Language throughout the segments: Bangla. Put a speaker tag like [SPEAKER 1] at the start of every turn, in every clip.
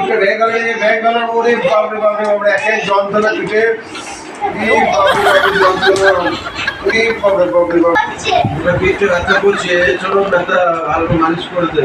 [SPEAKER 1] পিঠে ভেঙে গেল ওরে বাপরে বাপরে বাপরে একের যন্ত্রণা পিঠে পিঠে ব্যথা করছে চলো ব্যথা আলু মালিশ করে দে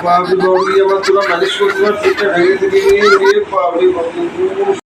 [SPEAKER 1] বাবু আমার তোরা মালিশ করতে পারছিস ভেঙে থেকে